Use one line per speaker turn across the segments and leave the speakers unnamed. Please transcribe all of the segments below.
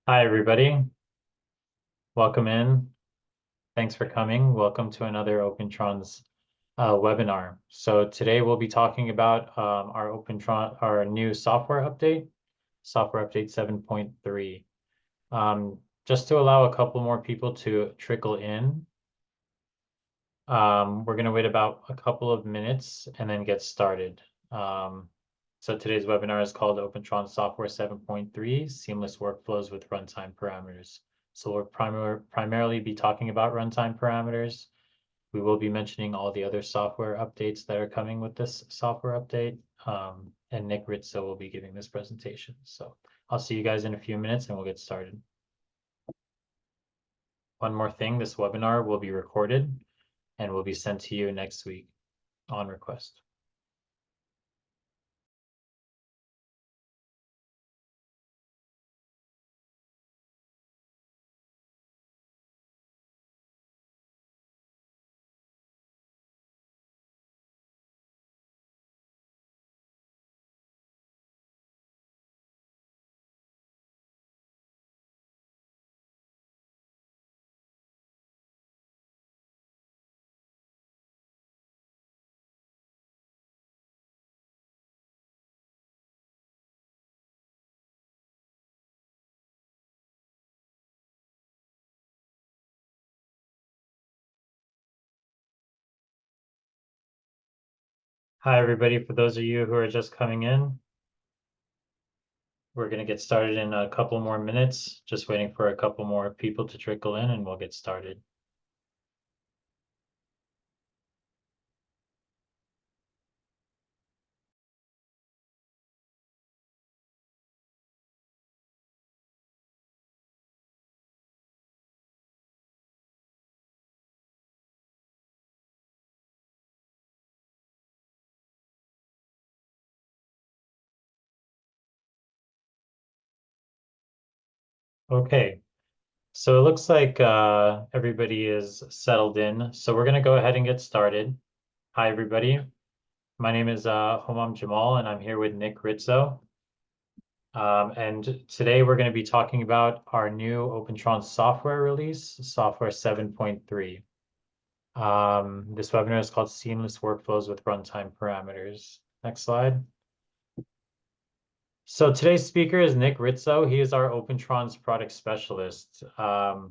Hi, everybody. Welcome in. Thanks for coming. Welcome to another Opentrons webinar. So today we'll be talking about our new software update, software update 7.3. Just to allow a couple more people to trickle in, we're going to wait about a couple of minutes and then get started. So today's webinar is called Opentrons Software 7.3, Seamless Workflows with Runtime Parameters. So we'll primarily be talking about runtime parameters. We will be mentioning all the other software updates that are coming with this software update. And Nick Rizzo will be giving this presentation. So I'll see you guys in a few minutes and we'll get started. One more thing, this webinar will be recorded and will be sent to you next week on request. Hi, everybody. For those of you who are just coming in, we're going to get started in a couple more minutes. Just waiting for a couple more people to trickle in and we'll get started. Okay, so it looks like everybody is settled in. So we're going to go ahead and get started. Hi, everybody. My name is Homam Jamal, and I'm here with Nick Rizzo. And today we're going to be talking about our new Opentrons software release, software 7.3. This webinar is called Seamless Workflows with Runtime Parameters. Next slide. So today's speaker is Nick Rizzo. He is our Opentrons product specialist. Formerly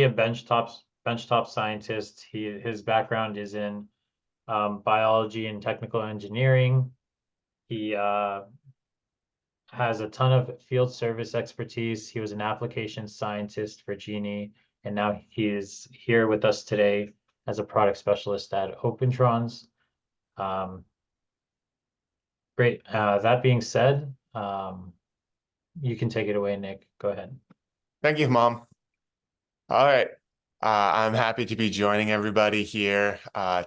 a benchtop scientist. His background is in biology and technical engineering. He has a ton of field service expertise. He was an application scientist for Genie, and now he is here with us today as a product specialist at Opentrons. Great. That being said, you can take it away, Nick. Go ahead.
Thank you, Mom. All right. I'm happy to be joining everybody here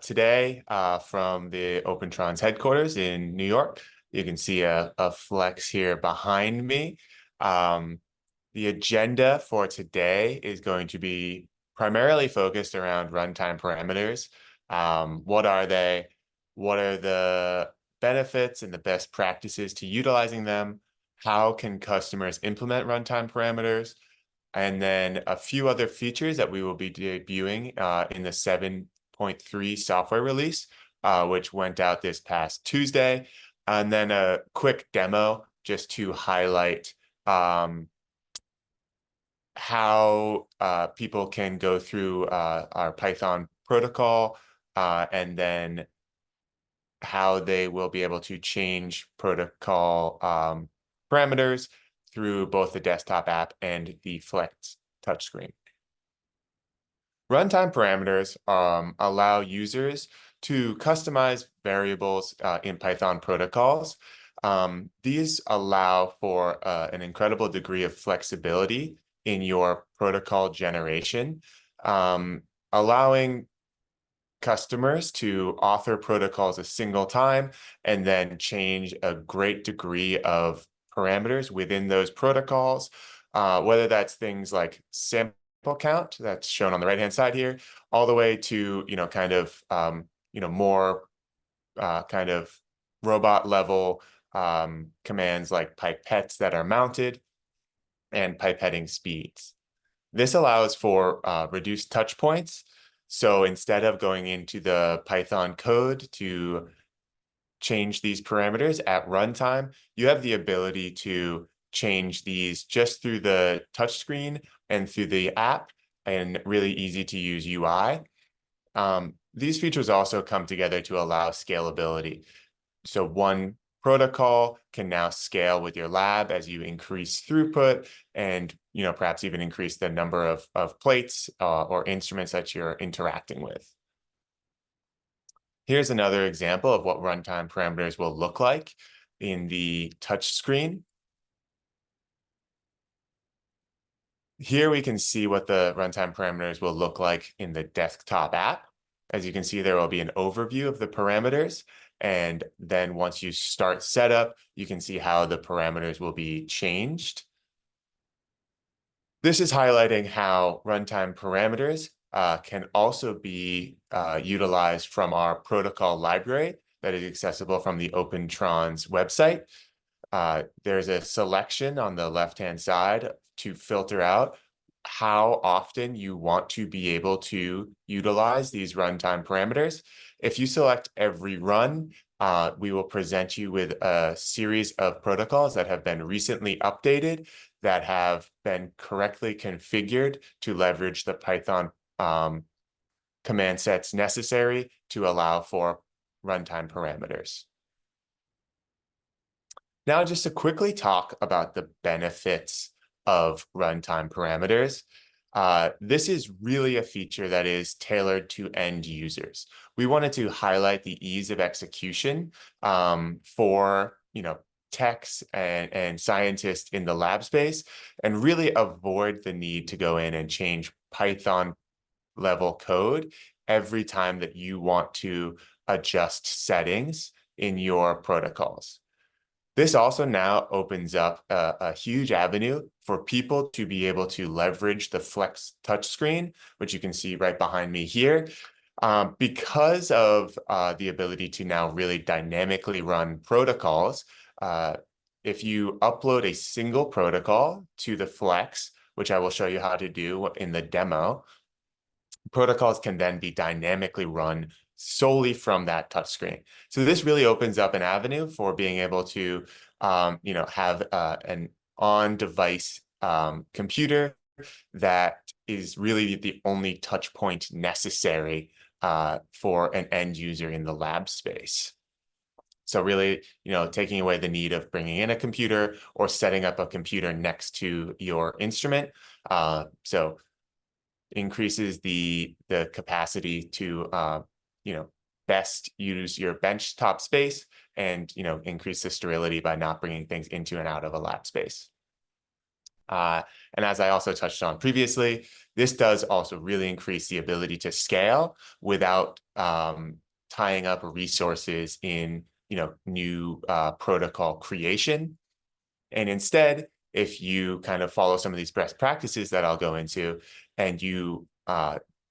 today from the Opentrons headquarters in New York. You can see a flex here behind me. The agenda for today is going to be primarily focused around runtime parameters. What are they? What are the benefits and the best practices to utilizing them? How can customers implement runtime parameters? And then a few other features that we will be debuting in the 7.3 software release, which went out this past Tuesday. And then a quick demo just to highlight how people can go through our Python protocol and then how they will be able to change protocol parameters through both the desktop app and the Flex touchscreen. Runtime parameters allow users to customize variables in Python protocols. These allow for an incredible degree of flexibility in your protocol generation, allowing customers to author protocols a single time and then change a great degree of parameters within those protocols, whether that's things like sample count that's shown on the right hand side here, all the way to more kind of robot level commands like pipettes that are mounted. and pipetting speeds. This allows for reduced touch points. So instead of going into the Python code to change these parameters at runtime, you have the ability to change these just through the touchscreen and through the app and really easy to use UI. These features also come together to allow scalability. So one protocol can now scale with your lab as you increase throughput and perhaps even increase the number of plates or instruments that you're interacting with. Here's another example of what runtime parameters will look like in the touch screen. Here we can see what the runtime parameters will look like in the desktop app. As you can see, there will be an overview of the parameters. And then once you start setup, you can see how the parameters will be changed. This is highlighting how runtime parameters can also be utilized from our protocol library that is accessible from the Opentrons website. There's a selection on the left-hand side to filter out how often you want to be able to utilize these runtime parameters. If you select every run, we will present you with a series of protocols that have been recently updated that have been correctly configured to leverage the Python command sets necessary to allow for runtime parameters. Now, just to quickly talk about the benefits of runtime parameters. This is really a feature that is tailored to end users. We wanted to highlight the ease of execution for techs and scientists in the lab space, and really avoid the need to go in and change Python level code every time that you want to adjust settings in your protocols. This also now opens up a huge avenue for people to be able to leverage the Flex touchscreen, which you can see right behind me here. Because of the ability to now really dynamically run protocols, if you upload a single protocol to the Flex, which I will show you how to do in the demo, protocols can then be dynamically run solely from that touchscreen. So this really opens up an avenue for being able to, have an on-device computer that is really the only touch point necessary for an end user in the lab space. So really, taking away the need of bringing in a computer or setting up a computer next to your instrument. So increases the capacity to best use your benchtop space and increase the sterility by not bringing things into and out of a lab space. And as I also touched on previously, this does also really increase the ability to scale without tying up resources in new protocol creation. And instead, if you kind of follow some of these best practices that I'll go into, and you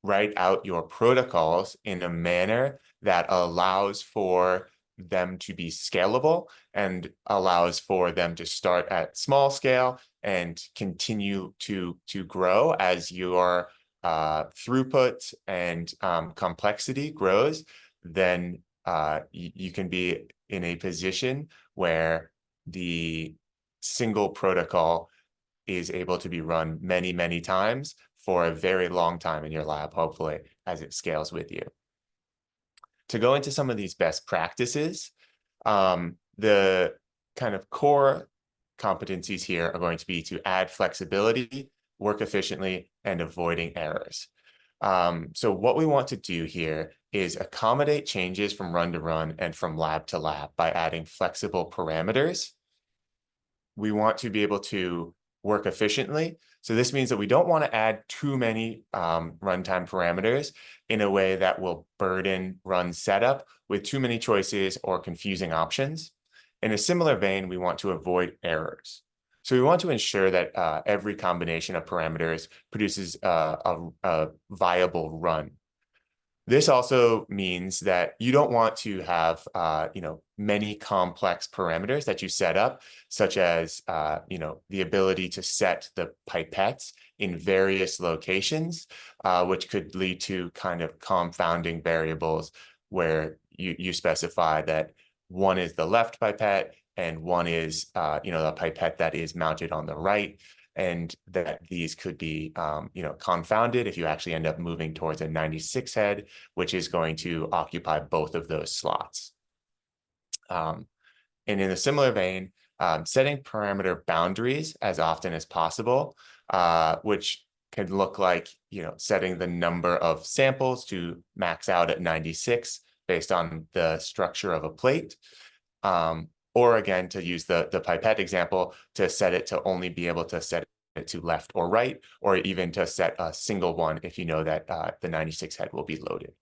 write out your protocols in a manner that allows for them to be scalable and allows for them to start at small scale and continue to grow as your throughput and complexity grows, then you can be in a position where the single protocol is able to be run many, many times for a very long time in your lab, hopefully, as it scales with you. To go into some of these best practices, the kind of core competencies here are going to be to add flexibility, work efficiently, and avoiding errors. So what we want to do here is accommodate changes from run to run and from lab to lab by adding flexible parameters. We want to be able to work efficiently. So this means that we don't want to add too many runtime parameters in a way that will burden run setup with too many choices or confusing options. In a similar vein, we want to avoid errors. So we want to ensure that every combination of parameters produces a viable run. This also means that you don't want to have, many complex parameters that you set up, such as, the ability to set the pipettes in various locations, which could lead to kind of confounding variables where you specify that one is the left pipette and one is, the pipette that is mounted on the right, and that these could be, confounded if you actually end up moving towards a 96 head, which is going to occupy both of those slots. And in a similar vein, setting parameter boundaries as often as possible, which can look like, setting the number of samples to max out at 96 based on the structure of a plate. Or again, to use the pipette example, to set it to only be able to set it to left or right, or even to set a single one if you know that the 96 head will be loaded.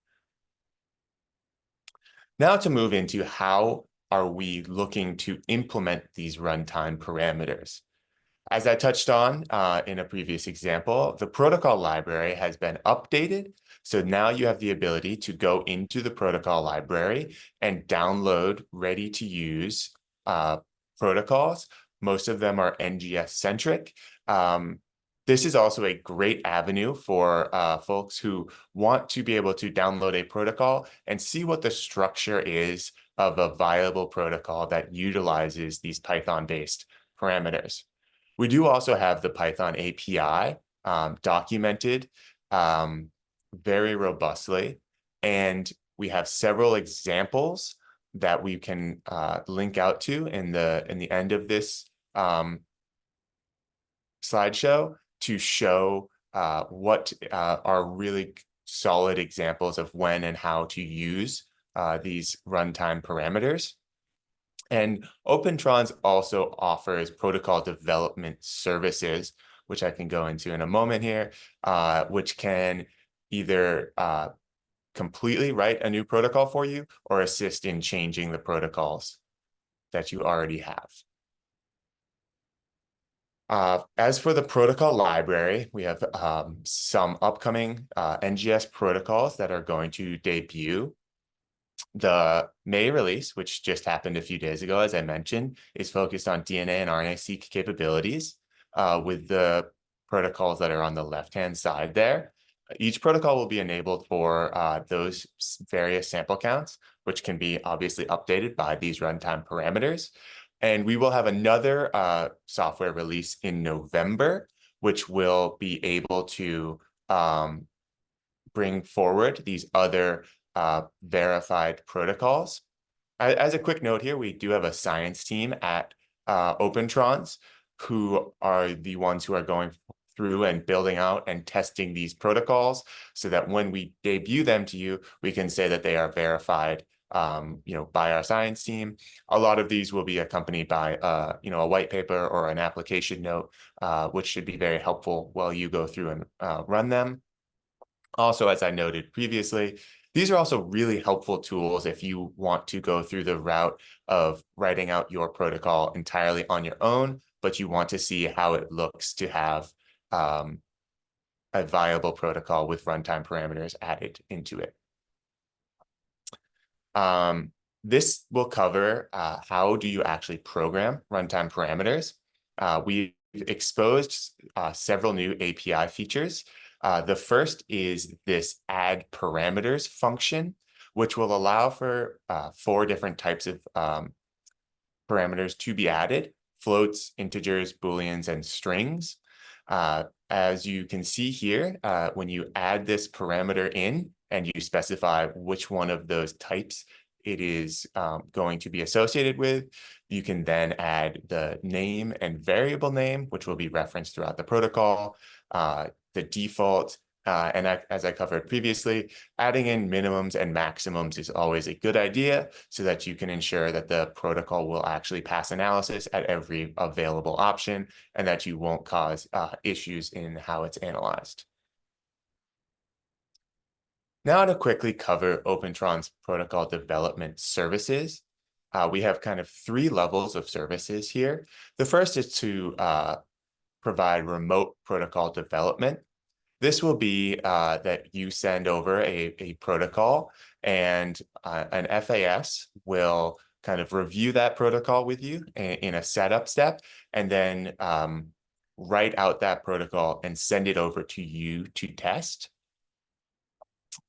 Now to move into how are we looking to implement these runtime parameters. As I touched on in a previous example, the protocol library has been updated. So now you have the ability to go into the protocol library and download ready to use protocols. Most of them are NGS centric. This is also a great avenue for folks who want to be able to download a protocol and see what the structure is of a viable protocol that utilizes these Python-based parameters. We do also have the Python API documented very robustly, and we have several examples that we can link out to in the end of this slideshow to show what are really solid examples of when and how to use these runtime parameters. And Opentrons also offers protocol development services, which I can go into in a moment here, which can either completely write a new protocol for you or assist in changing the protocols that you already have. As for the protocol library, we have some upcoming NGS protocols that are going to debut. The May release, which just happened a few days ago, as I mentioned, is focused on DNA and RNA-seq capabilities with the protocols that are on the left-hand side there. Each protocol will be enabled for those various sample counts, which can be obviously updated by these runtime parameters. And we will have another software release in November, which will be able to bring forward these other verified protocols. As a quick note here, we do have a science team at Opentrons who are the ones who are going through and building out and testing these protocols so that when we debut them to you, we can say that they are verified by our science team. A lot of these will be accompanied by a white paper or an application note, which should be very helpful while you go through and run them. Also, as I noted previously, these are also really helpful tools if you want to go through the route of writing out your protocol entirely on your own, but you want to see how it looks to have a viable protocol with runtime parameters added into it. This will cover how do you actually program runtime parameters. We've exposed several new API features. The first is this add parameters function, which will allow for 4 different types of parameters to be added: floats, integers, booleans, and strings. As you can see here, when you add this parameter in and you specify which one of those types it is going to be associated with, you can then add the name and variable name, which will be referenced throughout the protocol, the default, and as I covered previously, adding in minimums and maximums is always a good idea so that you can ensure that the protocol will actually pass analysis at every available option and that you won't cause issues in how it's analyzed. Now to quickly cover Opentrons protocol development services. We have kind of 3 levels of services here. The first is to provide remote protocol development. this will be that you send over a protocol, and an FAS will kind of review that protocol with you in a setup step, and then write out that protocol and send it over to you to test.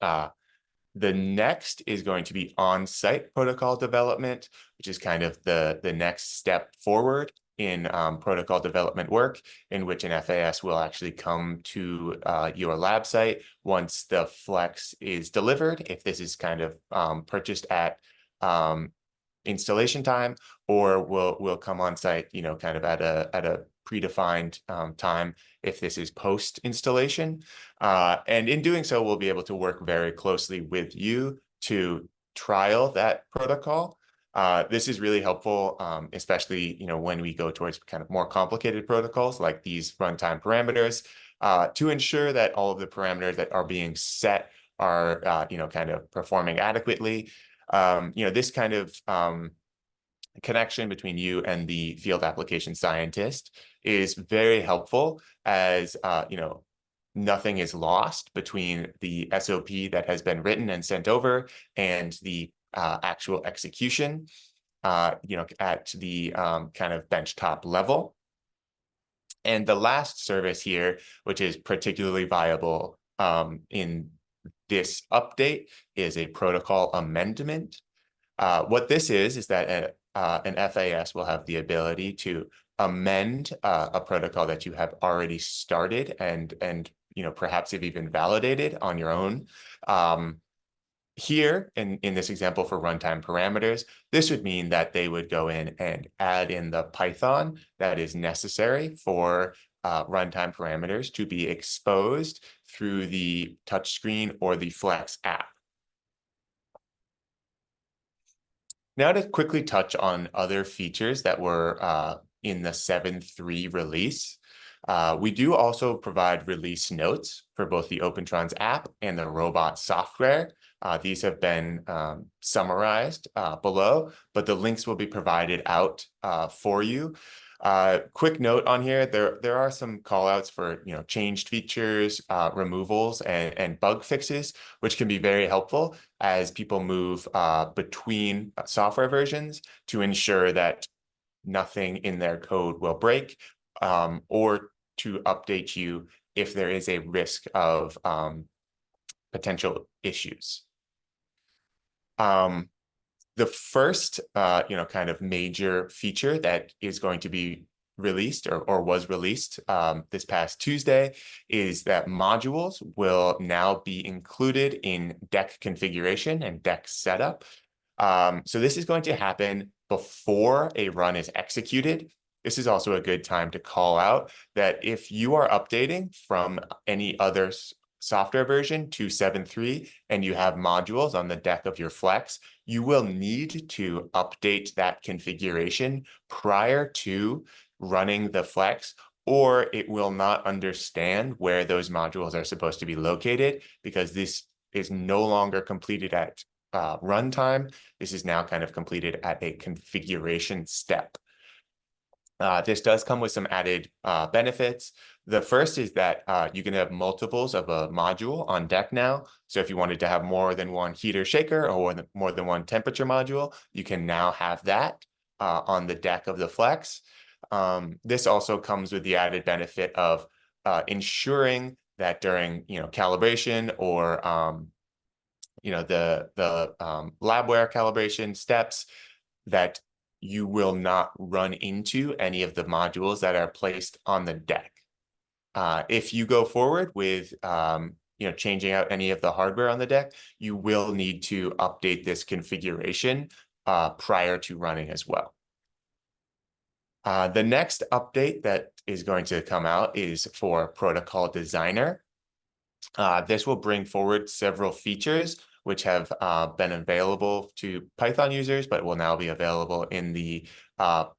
The next is going to be on-site protocol development, which is kind of the next step forward in protocol development work, in which an FAS will actually come to your lab site once the Flex is delivered, if this is kind of purchased at installation time, or will come on site, kind of at a predefined time if this is post installation. And in doing so, we'll be able to work very closely with you to trial that protocol. This is really helpful, especially when we go towards kind of more complicated protocols like these runtime parameters, to ensure that all of the parameters that are being set are kind of performing adequately. This kind of connection between you and the field application scientist is very helpful, as nothing is lost between the SOP that has been written and sent over and the actual execution, at the kind of benchtop level. And the last service here, which is particularly viable in this update, is a protocol amendment. What this is that an FAS will have the ability to amend a protocol that you have already started and perhaps have even validated on your own. Here, in this example for runtime parameters, this would mean that they would go in and add in the Python that is necessary for runtime parameters to be exposed through the touchscreen or the Flex app. Now to quickly touch on other features that were in the 7.3 release. We do also provide release notes for both the Opentrons app and the robot software. These have been summarized below, but the links will be provided out for you. Quick note on here, there are some callouts for changed features, removals, and bug fixes, which can be very helpful as people move between software versions to ensure that nothing in their code will break, or to update you if there is a risk of potential issues. The first, kind of major feature that is going to be released or was released this past Tuesday is that modules will now be included in deck configuration and deck setup. So this is going to happen before a run is executed. This is also a good time to call out that if you are updating from any other software version to 7.3 and you have modules on the deck of your Flex, you will need to update that configuration prior to running the Flex, or it will not understand where those modules are supposed to be located, because this is no longer completed at runtime. This is now kind of completed at a configuration step. This does come with some added benefits. The first is that you can have multiples of a module on deck now. So if you wanted to have more than one heater shaker or more than one temperature module, you can now have that on the deck of the Flex. This also comes with the added benefit of ensuring that during calibration or the labware calibration steps, that you will not run into any of the modules that are placed on the deck. If you go forward with changing out any of the hardware on the deck, you will need to update this configuration prior to running as well. The next update that is going to come out is for Protocol Designer. This will bring forward several features which have been available to Python users, but will now be available in the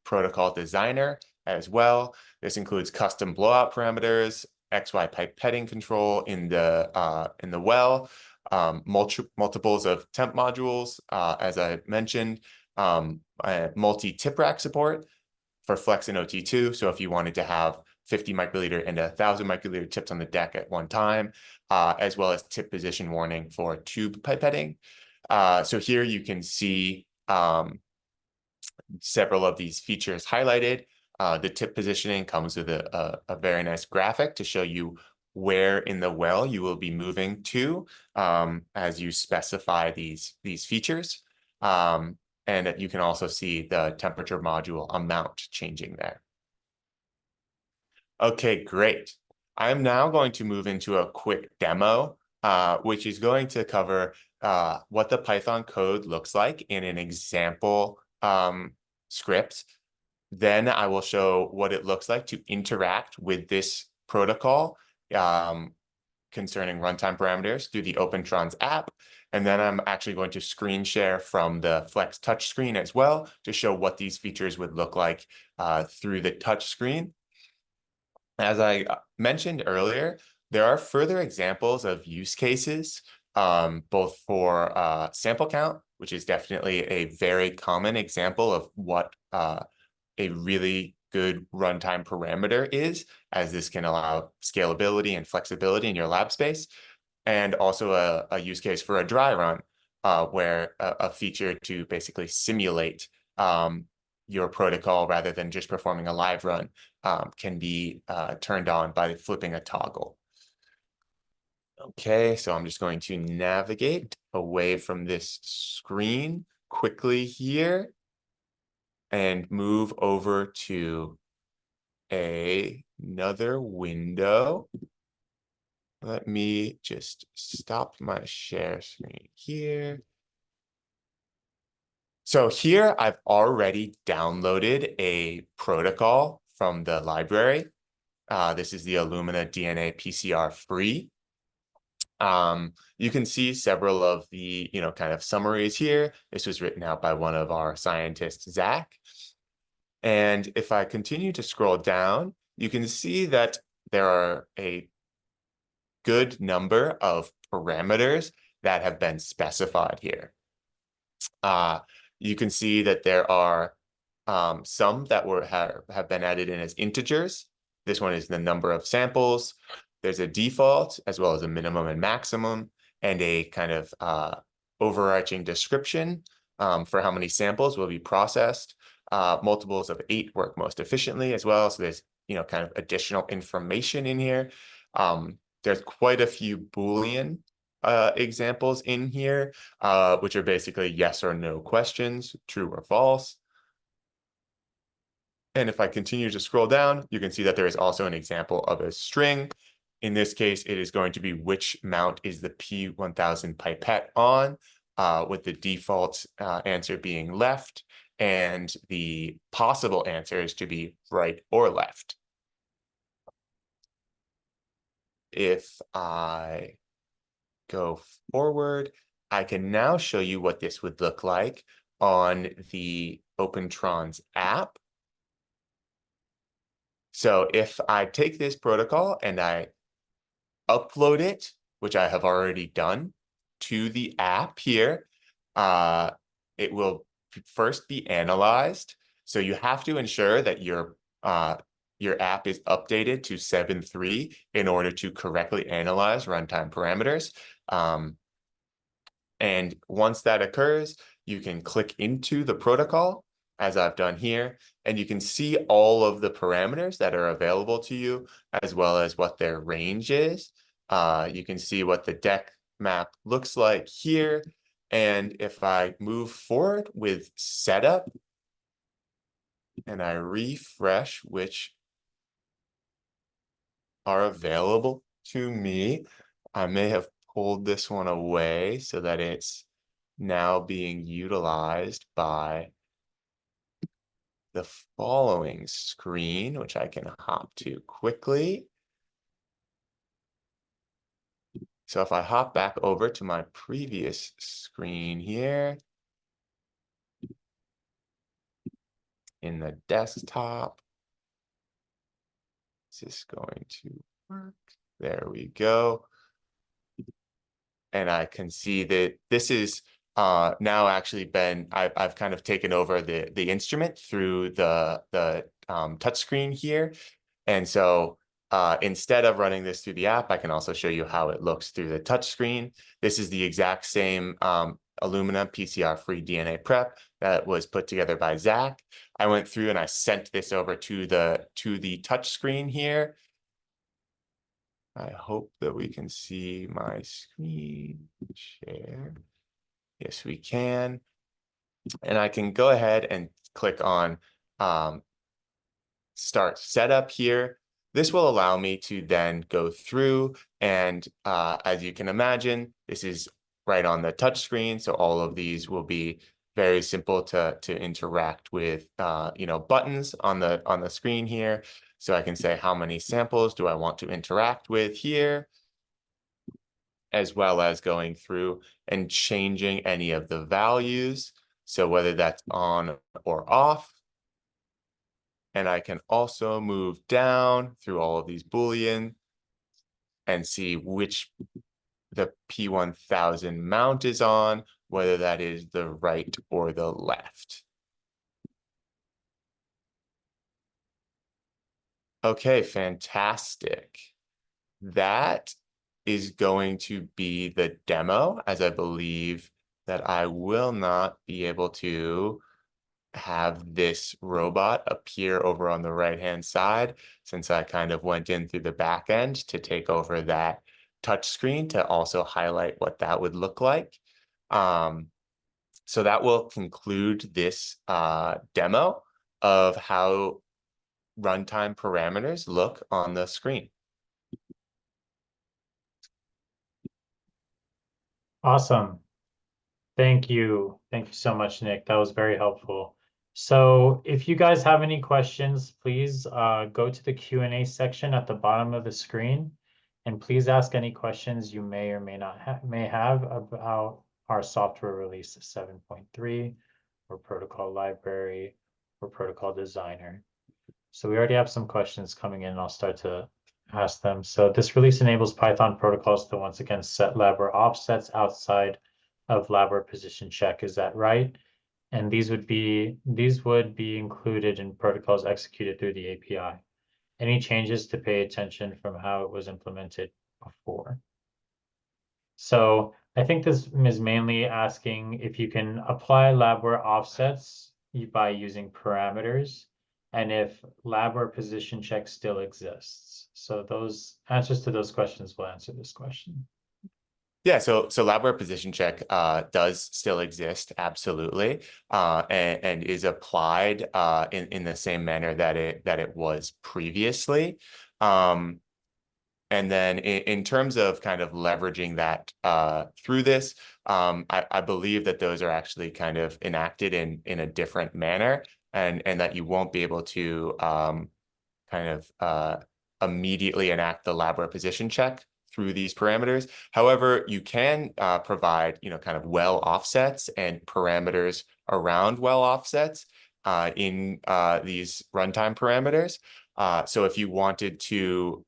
Protocol Designer as well. This includes custom blowout parameters, XY pipetting control in the well, multiples of temp modules, as I mentioned, multi-tip rack support for Flex and OT2. So if you wanted to have 50 microliter and 1,000 microliter tips on the deck at one time, as well as tip position warning for tube pipetting. So here you can see several of these features highlighted. The tip positioning comes with a very nice graphic to show you where in the well you will be moving to as you specify these features. And you can also see the temperature module amount changing there. Okay, great. I'm now going to move into a quick demo, which is going to cover what the Python code looks like in an example script. Then I will show what it looks like to interact with this protocol concerning runtime parameters through the Opentrons app. And then I'm actually going to screen share from the Flex touchscreen as well to show what these features would look like through the touchscreen. As I mentioned earlier, there are further examples of use cases, both for sample count, which is definitely a very common example of what a really good runtime parameter is, as this can allow scalability and flexibility in your lab space, and also a use case for a dry run, where a feature to basically simulate your protocol rather than just performing a live run can be turned on by flipping a toggle. Okay, so I'm just going to navigate away from this screen quickly here and move over to another window. Let me just stop my share screen here. So here I've already downloaded a protocol from the library. This is the Illumina DNA PCR free. You can see several of the, kind of summaries here. This was written out by one of our scientists, Zach. And if I continue to scroll down, you can see that there are a good number of parameters that have been specified here. You can see that there are some that have been added in as integers. This one is the number of samples. There's a default as well as a minimum and maximum, and a kind of overarching description for how many samples will be processed. Multiples of 8 work most efficiently as well. So there's kind of additional information in here. There's quite a few Boolean examples in here, which are basically yes or no questions, true or false. And if I continue to scroll down, you can see that there is also an example of a string. In this case, it is going to be which mount is the P1000 pipette on, with the default answer being left, and the possible answer is to be right or left. If I go forward, I can now show you what this would look like on the Opentrons app. So if I take this protocol and I upload it, which I have already done, to the app here, it will first be analyzed. So you have to ensure that your app is updated to 7.3 in order to correctly analyze runtime parameters. And once that occurs, you can click into the protocol, as I've done here, and you can see all of the parameters that are available to you, as well as what their range is. You can see what the deck map looks like here. And if I move forward with setup and I refresh, which are available to me, I may have pulled this one away so that it's now being utilized by the following screen, which I can hop to quickly. So if I hop back over to my previous screen here in the desktop, is this going to work? There we go. And I can see that this is now actually been, I've kind of taken over the instrument through the touchscreen here. And so instead of running this through the app, I can also show you how it looks through the touch screen. This is the exact same Illumina PCR-free DNA prep that was put together by Zach. I went through and I sent this over to the touch screen here. I hope that we can see my screen share. Yes, we can. And I can go ahead and click on start setup here. This will allow me to then go through and as you can imagine, this is right on the touch screen. So all of these will be very simple to interact with buttons on the screen here. So I can say how many samples do I want to interact with here, as well as going through and changing any of the values. So whether that's on or off. And I can also move down through all of these Boolean and see which the P1000 mount is on, whether that is the right or the left. Okay, fantastic. That is going to be the demo, as I believe that I will not be able to have this robot appear over on the right-hand side, since I kind of went in through the back end to take over that touch screen to also highlight what that would look like. So that will conclude this demo of how runtime parameters look on the screen.
Awesome. Thank you. Thank you so much, Nick. That was very helpful. So if you guys have any questions, please go to the Q&A section at the bottom of the screen, and please ask any questions you may or may not have about our software release 7.3 or protocol library or protocol designer. So we already have some questions coming in, and I'll start to ask them. So this release enables Python protocols to once again set labware offsets outside of labware position check. Is that right? And these would be included in protocols executed through the API. Any changes to pay attention from how it was implemented before? So I think this is mainly asking if you can apply labware offsets by using parameters, and if labware position check still exists. So those answers to those questions will answer this question.
Yeah, so labware position check does still exist, absolutely, and is applied in the same manner that it was previously. And then in terms of kind of leveraging that through this, I believe that those are actually kind of enacted in a different manner, and that you won't be able to kind of immediately enact the labware position check through these parameters. However, you can provide, kind of well offsets and parameters around well offsets in these runtime parameters. So if you wanted to,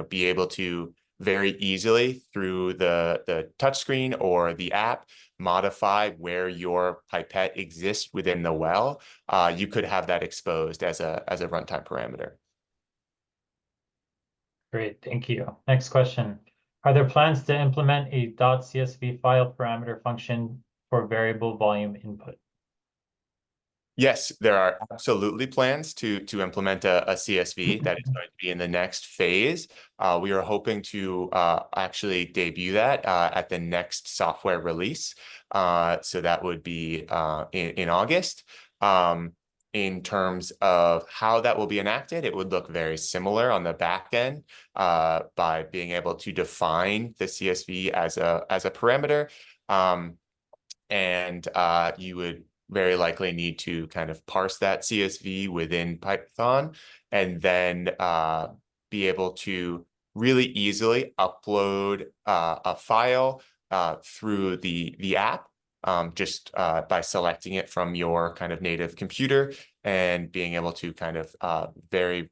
be able to very easily through the touchscreen or the app modify where your pipette exists within the well, you could have that exposed as a runtime parameter.
Great, thank you. Next question. Are there plans to implement a .csv file parameter function for variable volume input?
Yes, there are absolutely plans to implement a CSV that is going to be in the next phase. We are hoping to actually debut that at the next software release. So that would be in August. In terms of how that will be enacted, it would look very similar on the back end by being able to define the CSV as a parameter. And you would very likely need to kind of parse that CSV within Python and then be able to really easily upload a file through the app just by selecting it from your kind of native computer and being able to kind of very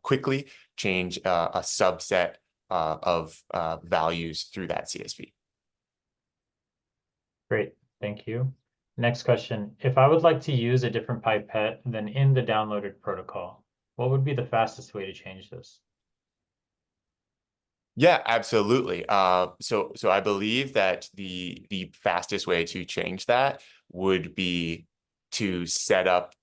quickly change a subset of values through that CSV.
Great, thank you. Next question. If I would like to use a different pipette than in the downloaded protocol, What would be the fastest way to change this?
Yeah, absolutely. So I believe that the fastest way to change that would be to set up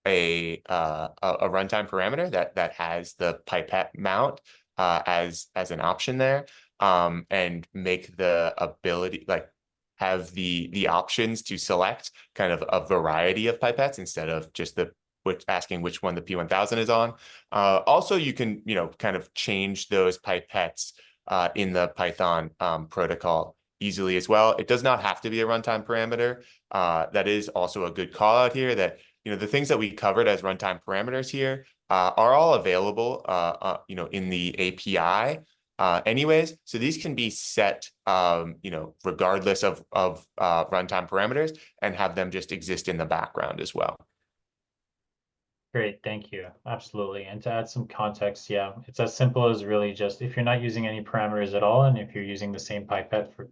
a runtime parameter that has the pipette mount as an option there, and make the ability like have the options to select kind of a variety of pipettes instead of just the which asking which one the P1000 is on. Also, you can kind of change those pipettes in the Python protocol easily as well. It does not have to be a runtime parameter. That is also a good call out here that the things that we covered as runtime parameters here are all available, in the API, anyways. So these can be set, regardless of runtime parameters, and have them just exist in the background as well.
Great, thank you. Absolutely. And to add some context, yeah, it's as simple as really just if you're not using any parameters at all, and if you're using the same pipette for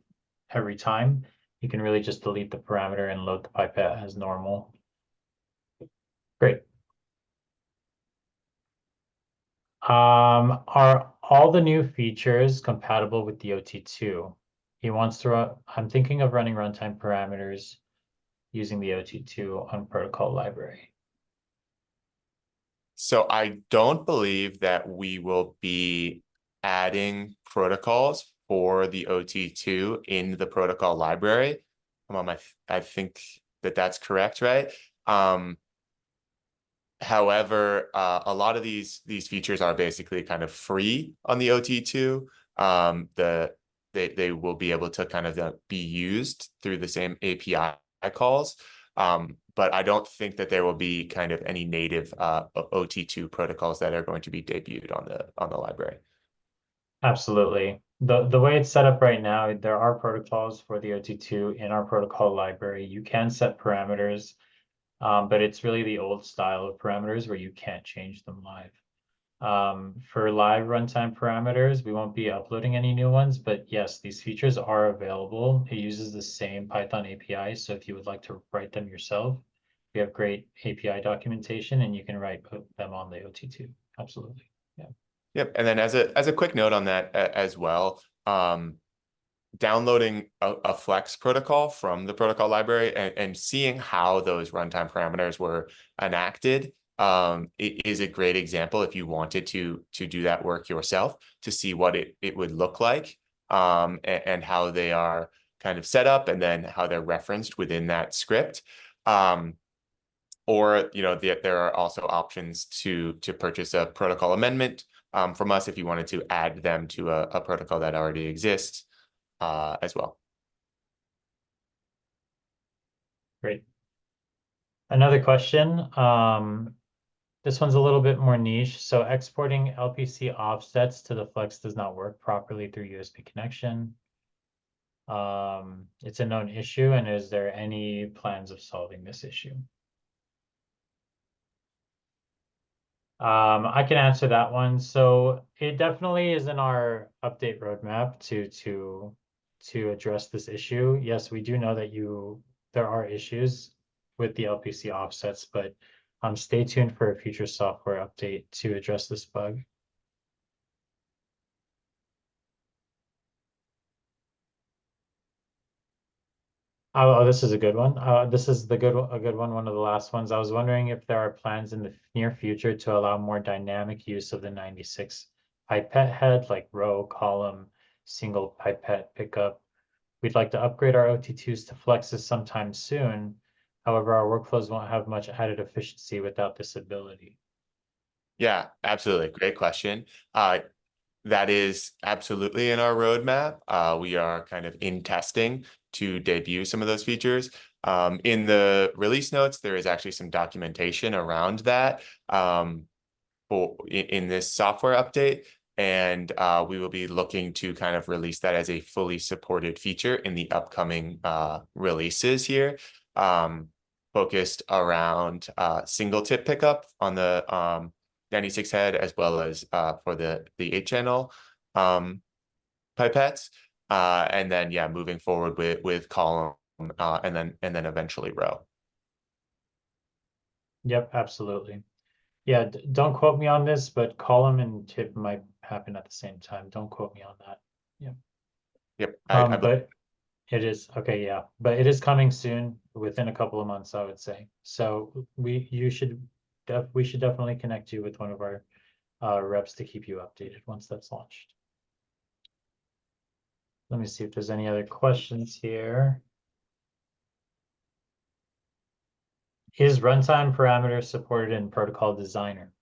every time, you can really just delete the parameter and load the pipette as normal. Great. Are all the new features compatible with the OT2? He wants to run, I'm thinking of running runtime parameters using the OT2 on protocol library.
So I don't believe that we will be adding protocols for the OT2 in the protocol library. I think that that's correct, right? However, a lot of these features are basically kind of free on the OT2. They will be able to kind of be used through the same API calls. But I don't think that there will be kind of any native OT2 protocols that are going to be debuted on the library.
Absolutely. The way it's set up right now, there are protocols for the OT2 in our protocol library. You can set parameters, but it's really the old style of parameters where you can't change them live. For live runtime parameters, we won't be uploading any new ones, but yes, these features are available. It uses the same Python API, so if you would like to write them yourself, we have great API documentation and you can put them on the OT2. Absolutely. Yeah.
Yep. And then as a quick note on that as well, downloading a Flex protocol from the protocol library and seeing how those runtime parameters were enacted, it is a great example if you wanted to do that work yourself to see what it would look like, and how they are kind of set up and then how they're referenced within that script. Or there are also options to purchase a protocol amendment from us if you wanted to add them to a protocol that already exists as well.
Great. Another question. This one's a little bit more niche. So exporting LPC offsets to the Flex does not work properly through USB connection. It's a known issue, and is there any plans of solving this issue? I can answer that one. So it definitely is in our update roadmap to address this issue. Yes, we do know that there are issues with the LPC offsets, but stay tuned for a future software update to address this bug. Oh, this is a good one. This is a good one, one of the last ones. I was wondering if there are plans in the near future to allow more dynamic use of the 96 pipette head, like row, column, single pipette pickup. We'd like to upgrade our OT2s to Flexes sometime soon. However, our workflows won't have much added efficiency without this ability.
Yeah, absolutely. Great question. That is absolutely in our roadmap. We are kind of in testing to debut some of those features. In the release notes, there is actually some documentation around that, in this software update. And we will be looking to kind of release that as a fully supported feature in the upcoming releases here, focused around single tip pickup on the 96 head, as well as for the 8-channel pipettes. And then, yeah, moving forward with column, and then eventually row.
Yep, absolutely. Yeah, don't quote me on this, but column and tip might happen at the same time. Don't quote me on that. Yeah.
Yep, I believe.
But it is okay, yeah. But it is coming soon, within a couple of months, I would say. So we should definitely connect you with one of our reps to keep you updated once that's launched. Let me see if there's any other questions here. Is runtime parameter supported in Protocol Designer?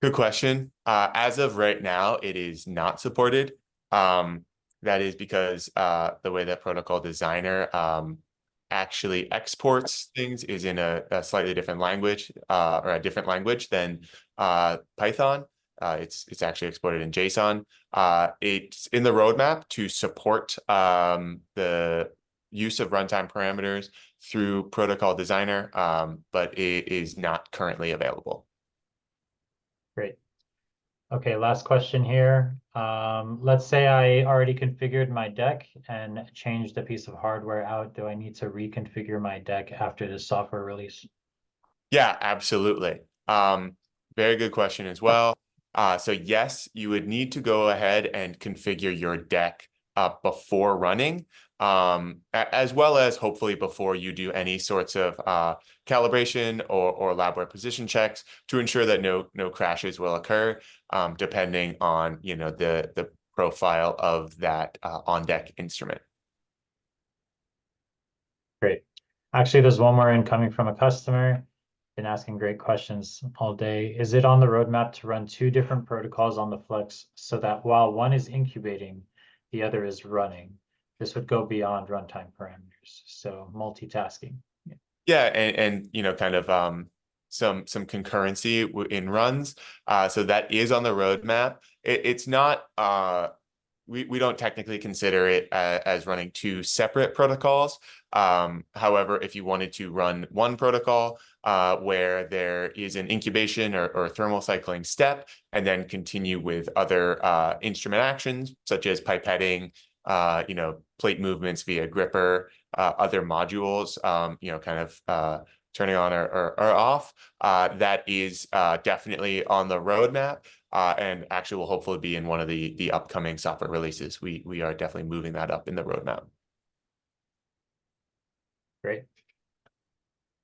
Good question. As of right now, it is not supported. That is because the way that Protocol Designer actually exports things is in a slightly different language or a different language than Python. It's actually exported in JSON. It's in the roadmap to support the use of runtime parameters through Protocol Designer, but it is not currently available.
Great. Okay, last question here. Let's say I already configured my deck and changed a piece of hardware out. Do I need to reconfigure my deck after the software release?
Yeah, absolutely. Very good question as well. So yes, you would need to go ahead and configure your deck before running, as well as hopefully before you do any sorts of calibration or labware position checks to ensure that no crashes will occur, depending on the profile of that on deck instrument.
Great. Actually, there's one more incoming from a customer. Been asking great questions all day. Is it on the roadmap to run two different protocols on the Flex so that while one is incubating, the other is running? This would go beyond runtime parameters. So multitasking. Yeah.
Yeah, and kind of some concurrency in runs. So that is on the roadmap. It's not we don't technically consider it as running two separate protocols. However, if you wanted to run one protocol where there is an incubation or thermal cycling step, and then continue with other instrument actions such as pipetting, plate movements via gripper, other modules, kind of turning on or off. That is definitely on the roadmap. And actually will hopefully be in one of the upcoming software releases. We are definitely moving that up in the roadmap.
Great.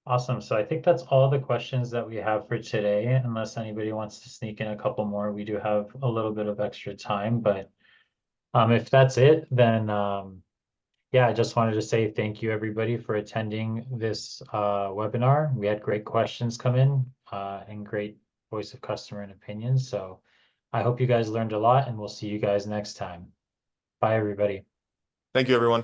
Awesome. So I think that's all the questions that we have for today, unless anybody wants to sneak in a couple more. We do have a little bit of extra time, but if that's it, then yeah, I just wanted to say thank you everybody for attending this webinar. We had great questions come in and great voice of customer and opinions. So I hope you guys learned a lot, and we'll see you guys next time. Bye, everybody.
Thank you, everyone.